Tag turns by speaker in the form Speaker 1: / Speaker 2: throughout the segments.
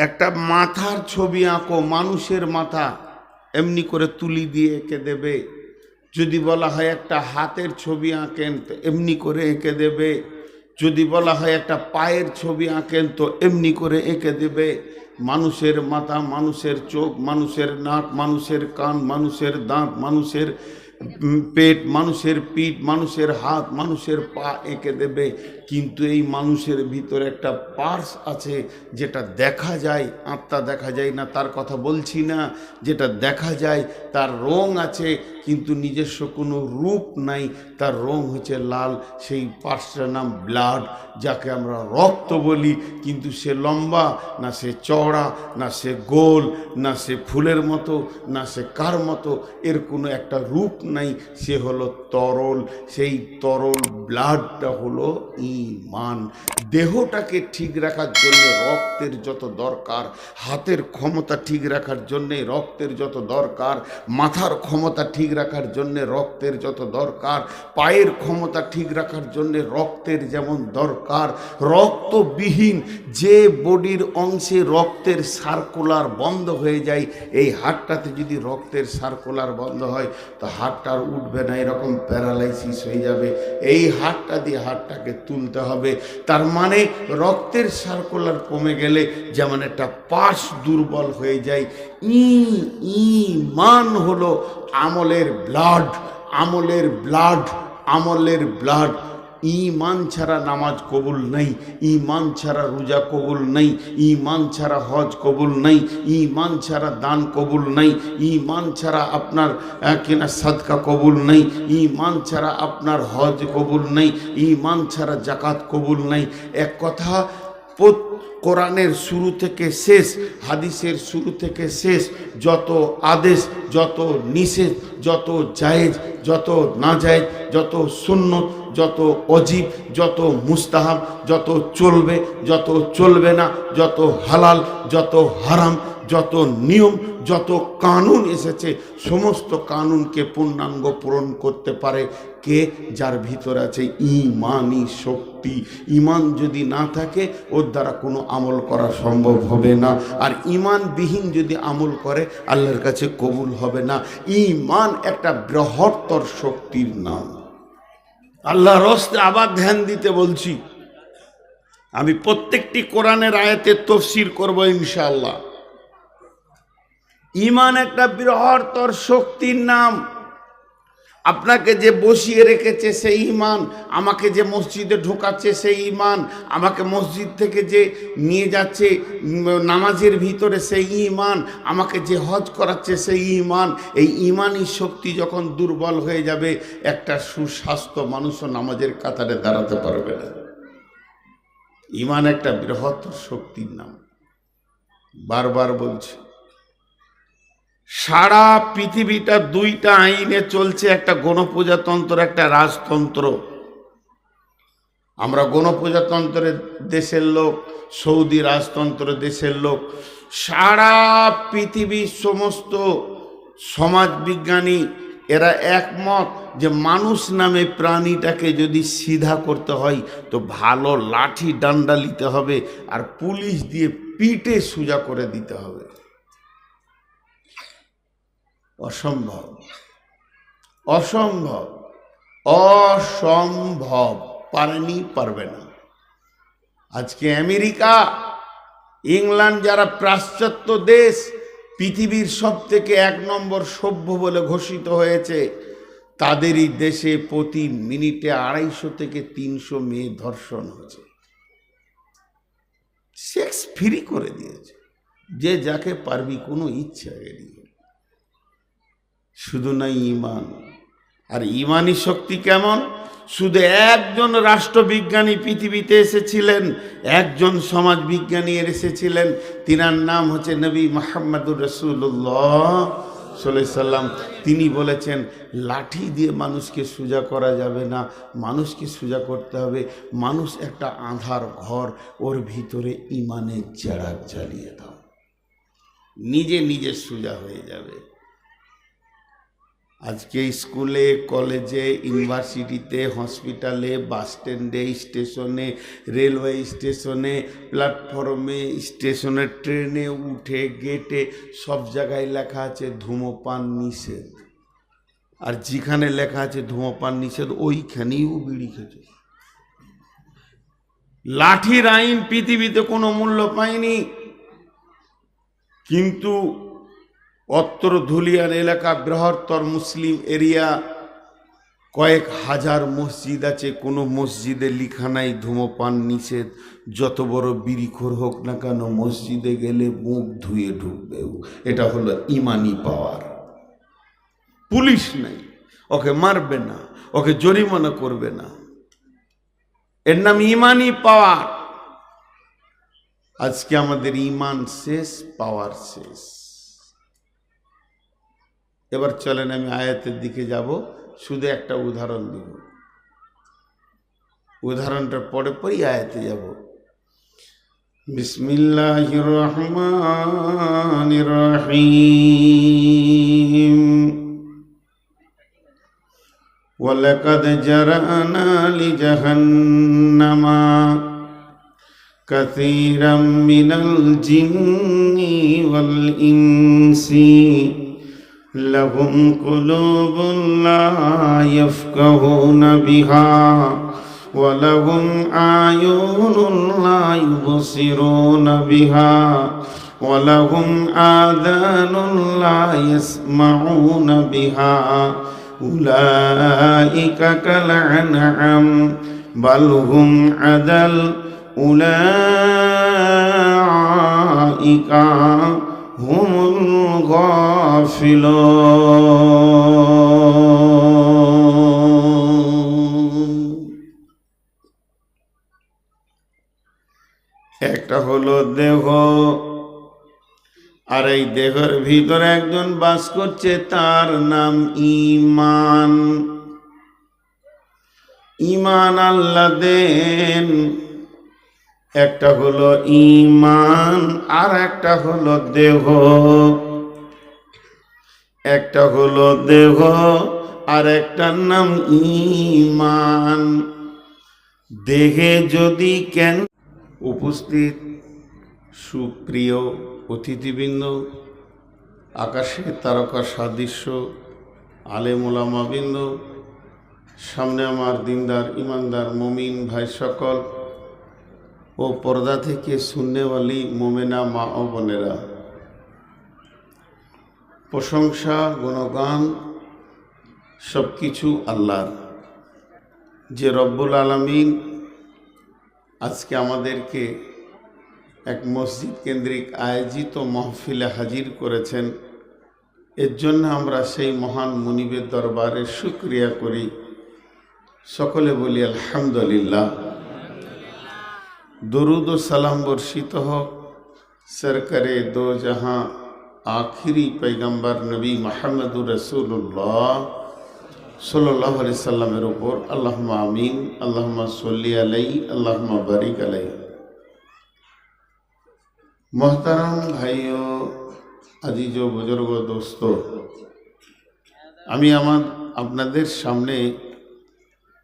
Speaker 1: একটা মাথার ছবি আঁকো, মানুষের মাথা এমনি করে তুলি দিয়ে এঁকে দেবে। যদি বলা হয় একটা হাতের ছবি আঁকেন তো এমনি করে এঁকে দেবে। যদি বলা হয় একটা পায়ের ছবি আঁকেন তো এমনি করে এঁকে দেবে। মানুষের মাথা, মানুষের চোখ, মানুষের নাক, মানুষের কান, মানুষের দাঁত, মানুষের পেট, মানুষের পিঠ, মানুষের হাত, মানুষের পা এঁকে দেবে। কিন্তু এই মানুষের ভিতরে একটা পার্স আছে যেটা দেখা যায়, আত্মা দেখা যায় না, তার কথা বলছি না। যেটা দেখা যায় তার রং আছে কিন্তু নিজস্ব কোনো রূপ নাই, তার রং হচ্ছে লাল। সেই পার্সটার নাম ব্লাড, যাকে আমরা রক্ত বলি। কিন্তু সে লম্বা না, সে চওড়া না, সে গোল না, সে ফুলের মতো না, সে কার মতো, এর কোনো একটা রূপ নাই। সে হলো তরল। সেই তরল ব্লাডটা হলো ঈমান। দেহটাকে ঠিক রাখার জন্য রক্তের যত দরকার, হাতের ক্ষমতা ঠিক রাখার জন্যে রক্তের যত দরকার, মাথার ক্ষমতা ঠিক রাখার জন্যে রক্তের যত দরকার, পায়ের ক্ষমতা ঠিক রাখার জন্যে রক্তের যেমন দরকার। রক্তবিহীন যে বডির অংশে রক্তের সার্কুলার বন্ধ হয়ে যায়, এই হাড়টাতে যদি রক্তের সার্কুলার বন্ধ হয় তো হাড়টা আর উঠবে না, এরকম প্যারালাইসিস হয়ে যাবে। এই হাড়টা দিয়ে হাড়টাকে তুলতে হবে। তার মানে রক্তের সার্কুলার কমে গেলে যেমন একটা পাশ দুর্বল হয়ে যায়, ঈমান হলো আমলের ব্লাড, আমলের ব্লাড, আমলের ব্লাড। ঈমান ছাড়া নামাজ কবুল নাই, ঈমান ছাড়া রোজা কবুল নাই, ঈমান ছাড়া হজ কবুল নাই, ঈমান ছাড়া দান কবুল নাই, ঈমান ছাড়া আপনার কিনা সাদকা কবুল নাই, ঈমান ছাড়া আপনার হজ কবুল নাই, ঈমান ছাড়া জাকাত কবুল নাই। এক কথা, কোরআনের শুরু থেকে শেষ, হাদিসের শুরু থেকে শেষ যত আদেশ, যত নিষেধ, যত জায়েজ, যত না জায়েজ, যত সুন্নত, যত অজিব, যত মুস্তাহাব, যত চলবে, যত চলবে না, যত হালাল, যত হারাম, যত নিয়ম, যত কানুন এসেছে, সমস্ত কানুনকে পূর্ণাঙ্গ পূরণ করতে পারে কে? যার ভিতরে আছে ঈমানি শক্তি। ঈমান যদি না থাকে ওর দ্বারা কোনো আমল করা সম্ভব হবে না। আর ঈমানবিহীন যদি আমল করে আল্লাহর কাছে কবুল হবে না। ঈমান একটা বৃহত্তর শক্তির নাম। আল্লাহর রাস্তে আবার ধ্যান দিতে বলছি। আমি প্রত্যেকটি কোরআনের আয়াতের তাফসীর করব ইনশাআল্লাহ। ঈমান একটা বৃহত্তর শক্তির নাম। আপনাকে যে বসিয়ে রেখেছে সেই ঈমান, আমাকে যে মসজিদে ঢোকাচ্ছে সেই ঈমান, আমাকে মসজিদ থেকে যে নিয়ে যাচ্ছে নামাজের ভিতরে সেই ঈমান, আমাকে যে হজ করাচ্ছে সেই ঈমান। এই ঈমানি শক্তি যখন দুর্বল হয়ে যাবে, একটা সুস্বাস্থ্য মানুষও নামাজের কাতারে দাঁড়াতে পারবে না। ঈমান একটা বৃহত্তর শক্তির নাম। বারবার বলছি, সারা পৃথিবীটা দুইটা আইনে চলছে, একটা গণপ্রজাতন্ত্র, একটা রাজতন্ত্র। আমরা গণপ্রজাতন্ত্রের দেশের লোক, সৌদি রাজতন্ত্র দেশের লোক। সারা পৃথিবীর সমস্ত সমাজবিজ্ঞানী এরা একমত যে মানুষ নামে প্রাণীটাকে যদি সিধা করতে হয় তো ভালো লাঠি ডান্ডা নিতে হবে আর পুলিশ দিয়ে পিটে সোজা করে দিতে হবে। অসম্ভব, অসম্ভব, অসম্ভব, পারেনি, পারবে না। আজকে আমেরিকা, ইংল্যান্ড, যারা পাশ্চাত্য দেশ, পৃথিবীর সব থেকে 1 নম্বর সভ্য বলে ঘোষিত হয়েছে, তাদেরই দেশে প্রতি মিনিটে 250 থেকে 300 মেয়ে ধর্ষণ হচ্ছে। সেক্স ফ্রি করে দিয়েছে, যে যাকে পারবি, কোনো ইচ্ছা নেই। শুধু নাই ঈমান। আর ঈমানি শক্তি কেমন? শুধু একজন রাষ্ট্রবিজ্ঞানী পৃথিবীতে এসেছিলেন, একজন সমাজবিজ্ঞানী এসেছিলেন, তিনার নাম হচ্ছে নবী মুহাম্মদুর রাসূলুল্লাহ সাল্লাল্লাহু আলাইহি সাল্লাম। তিনি বলেছেন লাঠি দিয়ে মানুষকে সোজা করা যাবে না, মানুষকে সোজা করতে হবে। মানুষ একটা আঁধার ঘর, ওর ভিতরে ঈমানের চেরাগ জ্বালিয়ে দাও, নিজে নিজে সোজা হয়ে যাবে। আজকে স্কুলে, কলেজে, ইউনিভার্সিটিতে, হসপিটালে, বাস স্ট্যান্ডে, স্টেশনে, রেলওয়ে স্টেশনে, প্ল্যাটফর্মে, স্টেশনে, ট্রেনে উঠে, গেটে, সব জায়গায় লেখা আছে ধূমপান নিষেধ। আর যেখানে লেখা আছে ধূমপান নিষেধ ওইখানেই বিড়ি খেতে। লাঠির আইন পৃথিবীতে কোনো মূল্য পায়নি, কিন্তু অত্র ধুলিয়ান এলাকা বৃহত্তর মুসলিম এরিয়া, কয়েক হাজার মসজিদ আছে, কোনো মসজিদে লিখা নাই ধূমপান নিষেধ। যত বড় বিড়িখোর হোক না কেন মসজিদে গেলে মুখ ধুয়ে ঢুকবে। এটা হলো ইমানি পাওয়ার। পুলিশ নাই, ওকে মারবে না, ওকে জরিমানা করবে না, এর নাম ইমানি পাওয়ার। আজকে আমাদের ইমান শেষ, পাওয়ার শেষ। এবার চলেন আমি আয়াতের দিকে যাব, শুধু একটা উদাহরণ দিব, উদাহরণটা পরে পরেই আয়াতে যাব। বিসমিল্লাহির রহমানির রহিম। ওয়ালাকাদ জারানা লিজাহান্নামা কাসীরাম মিনাল জিন্নি ওয়াল ইনসি লাহুম কুলুবুন লা ইয়াফকাহুনা বিহা ওয়া লাহুম আয়ুনুন লা ইউবসিরুনা বিহা ওয়া লাহুম আযানুন লা ইয়াসমাউনা বিহা উলাইকা কাল আনআম বাল হুম আদাল উলাইকা হুমুল গাফিলুন। একটা হলো দেহ, আর এই দেহের ভিতরে একজন বাস করছে, তার নাম ঈমান। ঈমান আল্লাহ দেন। একটা হলো ঈমান আর একটা হলো দেহ। একটা হলো দেহ আর একটার নাম ঈমান। দেহে যদি কেন উপস্থিত সুপ্রিয় অতিথিবৃন্দ, আকাশে তারকা সাদৃশ্য আলেম ওলামাবৃন্দ, সামনে আমার দিনদার ইমানদার মুমিন ভাই সকল ও পর্দা থেকে সুন্নেওয়ালি মোমেনা মা ও বোনেরা, প্রশংসা গুণগান সব কিছু আল্লাহর, যে রব্বুল আলামিন আজকে আমাদেরকে এক মসজিদ কেন্দ্রিক আয়োজিত মাহফিলে হাজির করেছেন। এর জন্য আমরা সেই মহান মুনিবের দরবারে শুকরিয়া করি। সকলে বলি আলহামদুলিল্লাহ। দরুদ ও সালাম বর্ষিত হোক সরকারে দো জাহাঁ আখিরি पैगंबर নবী মুহাম্মদুর রাসূলুল্লাহ সাল্লাল্লাহু আলাইহি সাল্লামের উপর। আল্লাহুম্মা আমিন, আল্লাহুম্মা সাল্লি আলাইহি, আল্লাহুম্মা বারিক আলাইহি। मोहतरम भाइयों, আজিজো বুজুর্গ দোস্ত, আমি আপনাদের সামনে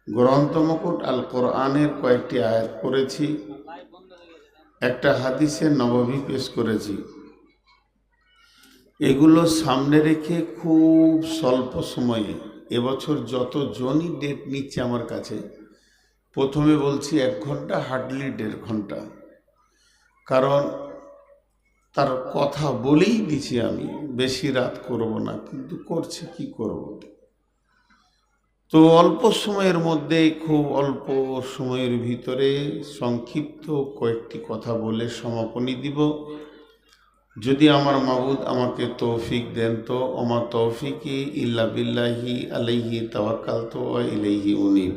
Speaker 1: গ্রন্থ মুকুট আল কোরআনের কয়েকটি আয়াত পড়েছি, একটা হাদিসে নববী পেশ করেছি। এগুলো সামনে রেখে খুব স্বল্প সময়ে, এবছর যতজনই ডেট নিচ্ছে আমার কাছে, প্রথমে বলছি 1 ঘন্টা, হার্ডলি 1.5 ঘন্টা, কারণ তার কথা বলেই দিছি আমি বেশি রাত করব না, কিন্তু করছি কি করব। তো অল্প সময়ের মধ্যে, খুব অল্প সময়ের ভিতরে সংক্ষিপ্ত কয়েকটি কথা বলে সমাপনী দিব। যদি আমার মাবুদ আমাকে তৌফিক দেন তো, ওমা তৌফিকি ইল্লা বিল্লাহি আলাইহি তাওয়াক্কালতু ওয়া ইলাইহি উনীব।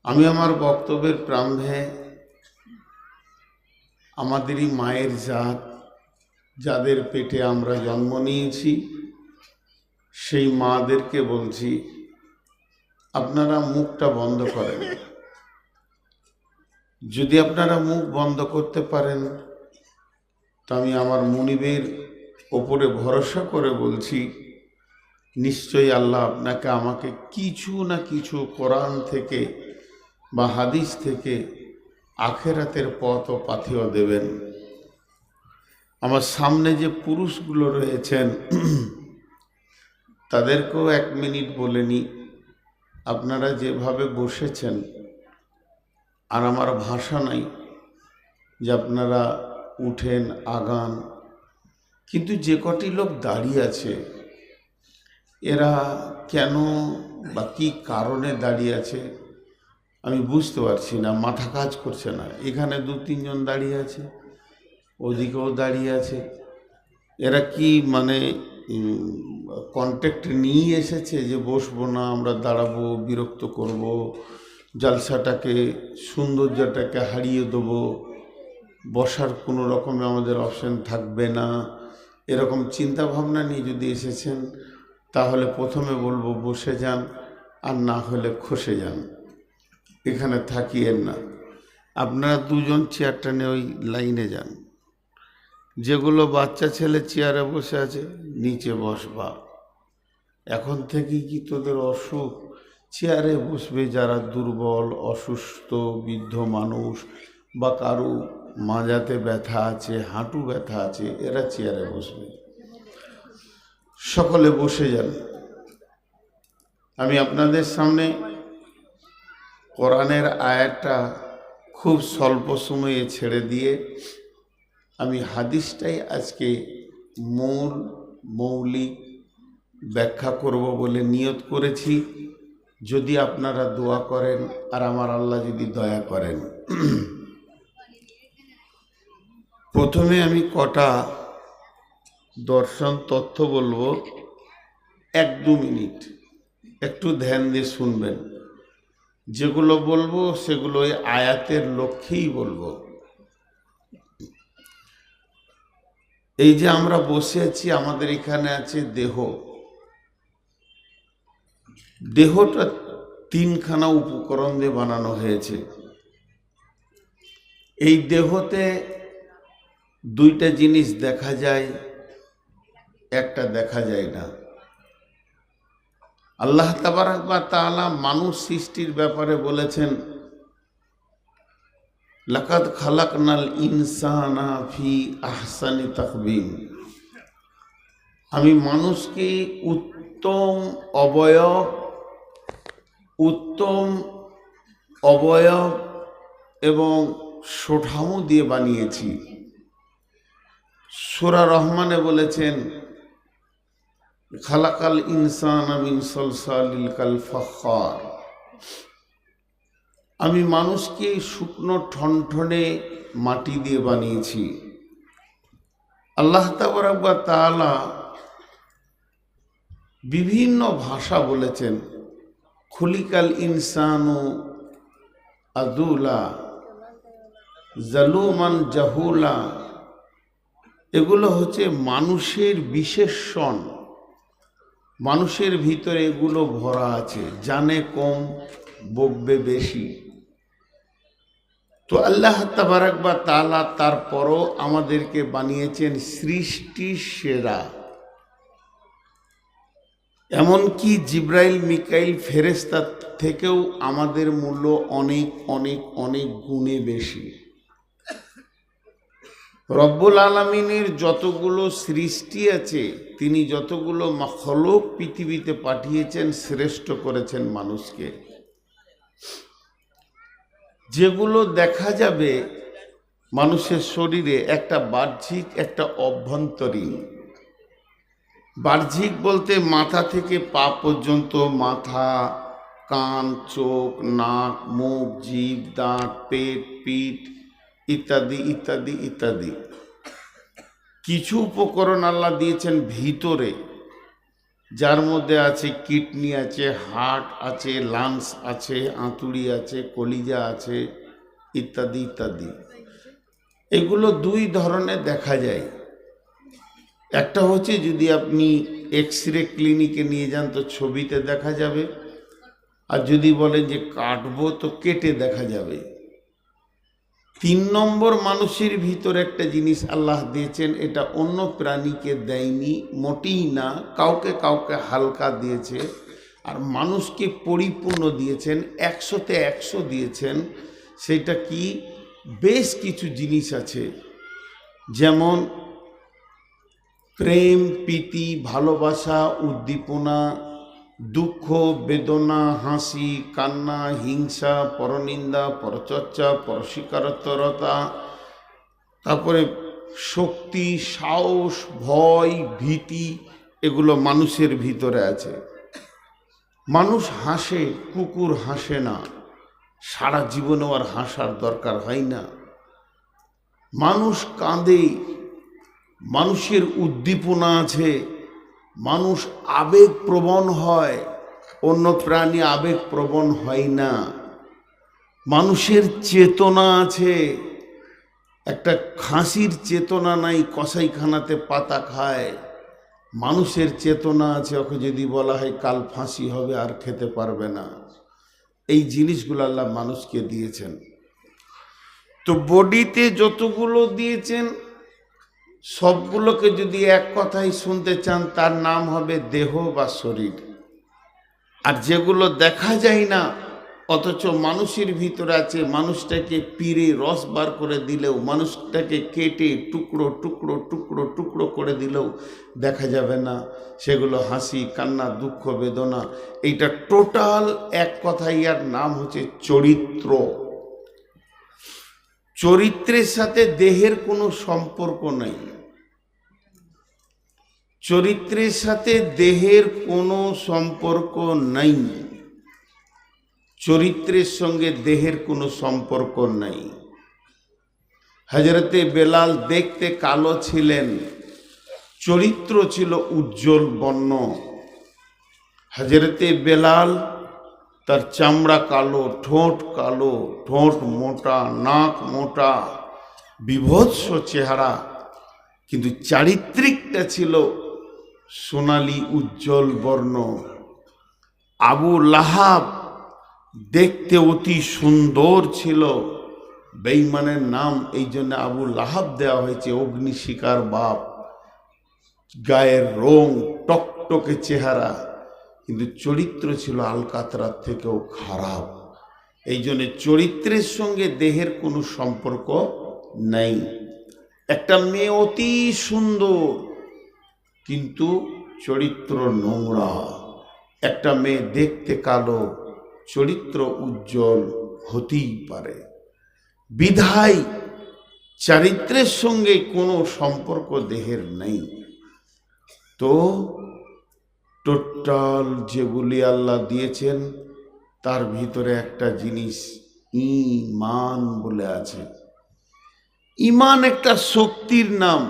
Speaker 1: আমি আমার বক্তব্যের প্রারম্ভে আমাদেরই মায়ের জাত, যাদের পেটে আমরা জন্ম নিয়েছি, সেই মাদেরকে বলছি আপনারা মুখটা বন্ধ করেন। যদি আপনারা মুখ বন্ধ করতে পারেন তো আমি আমার মুনিবের ওপরে ভরসা করে বলছি, নিশ্চয়ই আল্লাহ আপনাকে আমাকে কিছু না কিছু কোরআন থেকে বা হাদিস থেকে আখেরাতের পথ ও পাথেয় দেবেন। আমার সামনে যে পুরুষগুলো রয়েছেন তাদেরকেও 1 মিনিট বলে নি, আপনারা যেভাবে বসেছেন, আর আমার ভাষা নাই যে আপনারা উঠেন আগান, কিন্তু যে কটি লোক দাঁড়িয়ে আছে এরা কেন বা কী কারণে দাঁড়িয়ে আছে আমি বুঝতে পারছি না, মাথা কাজ করছে না। এখানে 2-3 জন দাঁড়িয়ে আছে, ওদিকেও দাঁড়িয়ে আছে। এরা কি মানে কন্ট্যাক্ট নিয়ে এসেছে যে বসবো না, আমরা দাঁড়াবো, বিরক্ত করব, জালসাটাকে সৌন্দর্যটাকে হারিয়ে দেবো, বসার কোনো রকমে আমাদের অপশন থাকবে না, এরকম চিন্তা ভাবনা নিয়ে যদি এসেছেন তাহলে প্রথমে বলবো বসে যান, আর না হলে খসে যান, এখানে থাকিয়েন না। আপনারা 2 জন চেয়ারটা নিয়ে ওই লাইনে যান। যেগুলো বাচ্চা ছেলে চেয়ারে বসে আছে নিচে বসবা। এখন থেকেই কি তোদের অসুখ? চেয়ারে বসবে যারা দুর্বল, অসুস্থ, বৃদ্ধ মানুষ বা কারো মাজাতে ব্যথা আছে, হাঁটু ব্যথা আছে, এরা চেয়ারে বসবে। সকলে বসে যান। আমি আপনাদের সামনে কোরআনের আয়াতটা খুব স্বল্প সময়ে ছেড়ে দিয়ে আমি হাদিসটাই আজকে মৌলিক ব্যাখ্যা করব বলে নিয়ত করেছি। যদি আপনারা দোয়া করেন আর আমার আল্লাহ যদি দয়া করেন। প্রথমে আমি কটা দর্শন তথ্য বলবো, 1-2 মিনিট একটু ধ্যান দিয়ে শুনবেন। যেগুলো বলবো সেগুলো ওই আয়াতের লক্ষ্যেই বলবো। এই যে আমরা বসে আছি, আমাদের এখানে আছে দেহ। দেহটা 3খানা উপকরণ দিয়ে বানানো হয়েছে। এই দেহতে 2টা জিনিস দেখা যায়, একটা দেখা যায় না। আল্লাহ তাবারাক ওয়া তাআলা মানুষ সৃষ্টির ব্যাপারে বলেছেন, লাকাদ খালাকনাল ইনসানা ফি আহসানি তাকবীম। আমি মানুষকে উত্তম অবয়ব এবং সুঠামো দিয়ে বানিয়েছি। সূরা রহমানে বলেছেন, খালাকাল ইনসানা মিন সলসালিল কাল ফাখার। আমি মানুষকে শুকনো ঠনঠনে মাটি দিয়ে বানিয়েছি। আল্লাহ তাবারাক ওয়া তাআলা বিভিন্ন ভাষা বলেছেন। খুলিকাল ইনসানু আদুলা, জালুমান জাহুলা। এগুলো হচ্ছে মানুষের বিশেষণ, মানুষের ভিতরে এগুলো ভরা আছে। জানে কম, বকবে বেশি। তো আল্লাহ তাবারাক ওয়া তাআলা তারপরও আমাদেরকে বানিয়েছেন সৃষ্টির সেরা। এমনকি জিব্রাইল, মিকাইল, ফেরেশতা থেকেও আমাদের মূল্য অনেক অনেক অনেক গুণে বেশি। রব্বুল আলামিনের যতগুলো সৃষ্টি আছে, তিনি যতগুলো মাখলুক পৃথিবীতে পাঠিয়েছেন, শ্রেষ্ঠ করেছেন মানুষকে। যেগুলো দেখা যাবে মানুষের শরীরে, একটা বাহ্যিক, একটা অভ্যন্তরীণ। বাহ্যিক বলতে মাথা থেকে পা পর্যন্ত, মাথা, কান, চোখ, নাক, মুখ, জিভ, দাঁত, পেট, পিঠ ইত্যাদি ইত্যাদি ইত্যাদি। কিছু উপকরণ আল্লাহ দিয়েছেন ভিতরে, যার মধ্যে আছে কিডনি আছে, হার্ট আছে, লাংস আছে, আঁতুড়ি আছে, কলিজা আছে ইত্যাদি ইত্যাদি। এগুলো 2 ধরনের দেখা যায়। একটা হচ্ছে যদি আপনি এক্সরে ক্লিনিকে নিয়ে যান তো ছবিতে দেখা যাবে, আর যদি বলেন যে কাটবো তো কেটে দেখা যাবে। তিন নম্বর মানুষের ভিতরে একটা জিনিস আল্লাহ দিয়েছেন, এটা অন্য প্রাণীকে দেয়নি মোটেই না, কাউকে কাউকে হালকা দিয়েছে, আর মানুষকে পরিপূর্ণ দিয়েছেন, 100-তে 100 দিয়েছেন। সেটা কি? বেশ কিছু জিনিস আছে, যেমন প্রেম, প্রীতি, ভালোবাসা, উদ্দীপনা, দুঃখ, বেদনা, হাসি, কান্না, হিংসা, পরনিন্দা, পরচর্চা, পরস্বীকারোত্তরতা, তারপরে শক্তি, সাহস, ভয়, ভীতি, এগুলো মানুষের ভিতরে আছে। মানুষ হাসে, কুকুর হাসে না, সারা জীবনেও আর হাসার দরকার হয় না। মানুষ কাঁদে, মানুষের উদ্দীপনা আছে, মানুষ আবেগপ্রবণ হয়, অন্য প্রাণী আবেগপ্রবণ হয় না। মানুষের চেতনা আছে, একটা খাসির চেতনা নাই, কসাইখানাতে পাতা খায়। মানুষের চেতনা আছে, ওকে যদি বলা হয় কাল ফাঁসি হবে আর খেতে পারবে না। এই জিনিসগুলো আল্লাহ মানুষকে দিয়েছেন। তো বডিতে যতগুলো দিয়েছেন সবগুলোকে যদি এক কথাই শুনতে চান, তার নাম হবে দেহ বা শরীর। আর যেগুলো দেখা যায় না অথচ মানুষের ভিতরে আছে, মানুষটাকে পিড়ে রস বার করে দিলেও, মানুষটাকে কেটে টুকরো টুকরো টুকরো টুকরো করে দিলেও দেখা যাবে না, সেগুলো হাসি, কান্না, দুঃখ, বেদনা। এইটা টোটাল এক কথাই আর নাম হচ্ছে চরিত্র। চরিত্রের সাথে দেহের কোনো সম্পর্ক নাই, চরিত্রের সাথে দেহের কোনো সম্পর্ক নাই, চরিত্রের সঙ্গে দেহের কোনো সম্পর্ক নাই। হযরতে বেলাল দেখতে কালো ছিলেন, চরিত্র ছিল উজ্জ্বল বর্ণ। হযরতে বেলাল তার চামড়া কালো, ঠোঁট মোটা, নাক মোটা, বিভৎস চেহারা, কিন্তু চারিত্রিকটা ছিল সোনালী উজ্জ্বল বর্ণ। আবু লাহাব দেখতে অতি সুন্দর ছিল, বেঈমানের নাম এই জন্য আবু লাহাব দেওয়া হয়েছে, অগ্নিশিখার বাপ। গায়ের রং টকটকে চেহারা, কিন্তু চরিত্র ছিল আলকাতরার থেকেও খারাপ। এই জন্য চরিত্রের সঙ্গে দেহের কোনো সম্পর্ক নেই। একটা মেয়ে অতি সুন্দর কিন্তু চরিত্র নোংরা, একটা মেয়ে দেখতে কালো, চরিত্র উজ্জ্বল হতেই পারে। বিধায় চারিত্রের সঙ্গে কোনো সম্পর্ক দেহের নেই। তো টোটাল যেগুলি আল্লাহ দিয়েছেন তার ভিতরে একটা জিনিস ঈমান বলে আছে। ঈমান একটা শক্তির নাম।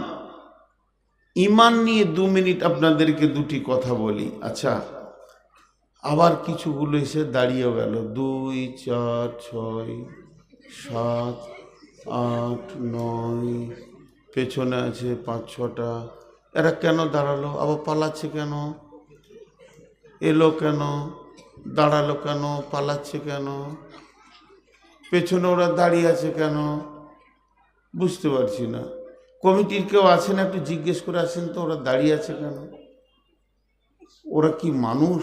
Speaker 1: ঈমান নিয়ে 2 মিনিট আপনাদেরকে দুটি কথা বলি। আচ্ছা, আবার কিছুগুলো এসে দাঁড়িয়ে গেল, 2, 4, 6, 7, 8, 9, পেছনে আছে 5-6টা। এরা কেন দাঁড়ালো? আবার পালাচ্ছে কেন? এলো কেন? দাঁড়ালো কেন? পালাচ্ছে কেন? পেছনে ওরা দাঁড়িয়ে আছে কেন? বুঝতে পারছি না। কমিটির কেউ আছেন, একটু জিজ্ঞেস করে আসেন তো, ওরা দাঁড়িয়ে আছে কেন? ওরা কি মানুষ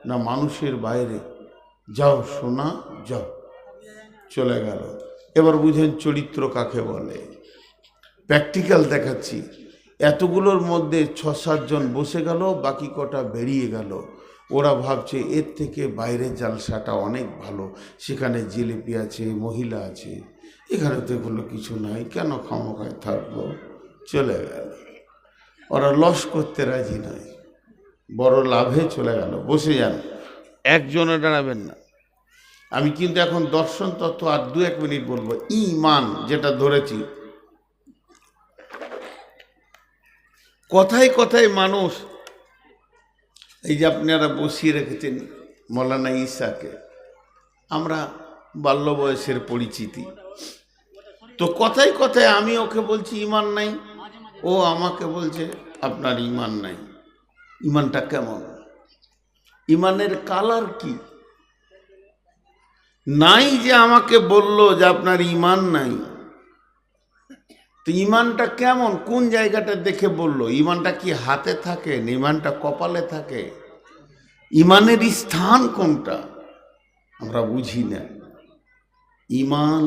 Speaker 1: না মানুষের বাইরে? যাও সোনা যাও, চলে গেল। এবার বুঝেন চরিত্র কাকে বলে। প্র্যাকটিক্যাল দেখাচ্ছি। এতগুলোর মধ্যে 6-7 জন বসে গেল, বাকি কটা বেরিয়ে গেল। ওরা ভাবছে এর থেকে বাইরের জালসাটা অনেক ভালো, সেখানে জিলিপি আছে, মহিলা আছে, এখানে তো এগুলো কিছু নাই, কেন খামোখায় থাকবো, চলে গেল। ওরা লস করতে রাজি নয়, বড় লাভে চলে গেল। বসে যান, একজনে দাঁড়াবেন না। আমি কিন্তু এখন দর্শন তত্ত্ব আর 2-1 মিনিট বলবো। ঈমান যেটা ধরেছি, কথায় কথায় মানুষ, এই যে আপনারা বসিয়ে রেখেছেন মৌলানা ঈসাকে, আমরা বাল্য বয়সের পরিচিতি, তো কথায় কথায় আমি ওকে বলছি ঈমান নাই, ও আমাকে বলছে আপনার ঈমান নাই। ঈমানটা কেমন? ঈমানের কালার কি? নাই যে আমাকে বলল যে আপনার ঈমান নাই। তো ঈমানটা কেমন, কোন জায়গাটা দেখে বলল? ঈমানটা কি হাতে থাকে, ঈমানটা কপালে থাকে? ঈমানের স্থান কোনটা আমরা বুঝি না। ঈমান,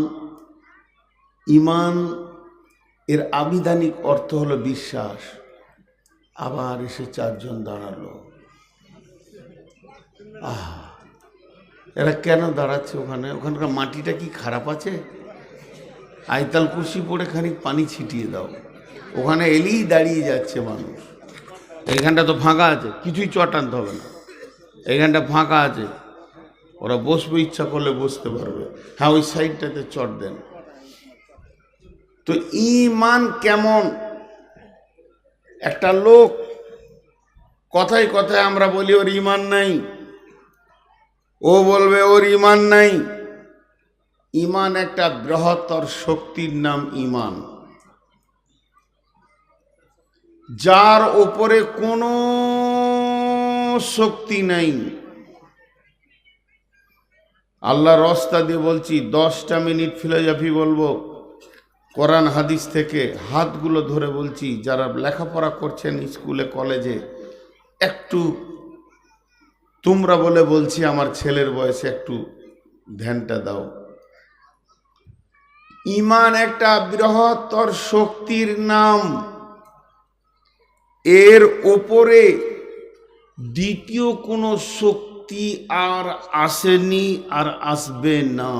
Speaker 1: ঈমান এর আবিধানিক অর্থ হলো বিশ্বাস। আবার এসে চারজন দাঁড়ালো। এরা কেন দাঁড়াচ্ছে ওখানে? ওখানকার মাটিটা কি খারাপ আছে? আয়তাল কুরসি পড়ে খানিক পানি ছিটিয়ে দাও। ওখানে এলেই দাঁড়িয়ে যাচ্ছে মানুষ। এইখানটা তো ফাঁকা আছে, কিছুই চট আনতে হবে না, এইখানটা ফাঁকা আছে, ওরা বসবে, ইচ্ছা করলে বসতে পারবে। হ্যাঁ, ওই সাইডটাতে চট দেন। তো ঈমান কেমন? একটা লোক কথায় কথায় আমরা বলি ওর ঈমান নাই, ও বলবে ওর ঈমান নাই। ঈমান একটা বৃহত্তর শক্তির নাম ঈমান, যার উপরে কোনো শক্তি নাই। আল্লাহর রাস্তা দিয়ে বলছি, 10টা মিনিট ফিলোসফি বলবো কোরআন হাদিস থেকে, হাতগুলো ধরে বলছি, যারা লেখাপড়া করছেন স্কুলে কলেজে, একটু তোমরা বলে বলছি, আমার ছেলের বয়সে একটু ধ্যানটা দাও। ঈমান একটা বৃহত্তর শক্তির নাম, এর ওপরে দ্বিতীয় কোনো শক্তি আর আসেনি, আর আসবে না।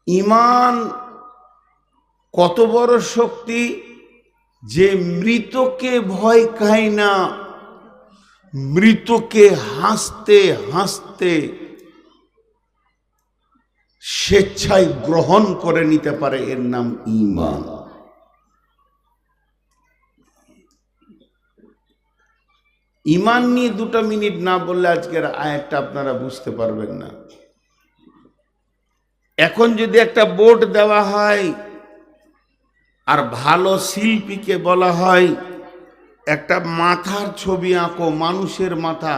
Speaker 1: ঈমান কত বড় শক্তি যে মৃতকে ভয় খায় না, মৃতকে হাসতে হাসতে স্বেচ্ছায় গ্রহণ করে নিতে পারে, এর নাম ঈমান। ঈমান নিয়ে 2টা মিনিট না বললে আজকের আয়াতটা আপনারা বুঝতে পারবেন না। এখন যদি একটা বোর্ড দেওয়া হয় আর ভালো শিল্পীকে বলা হয় একটা মাথার ছবি আঁকো, মানুষের মাথা,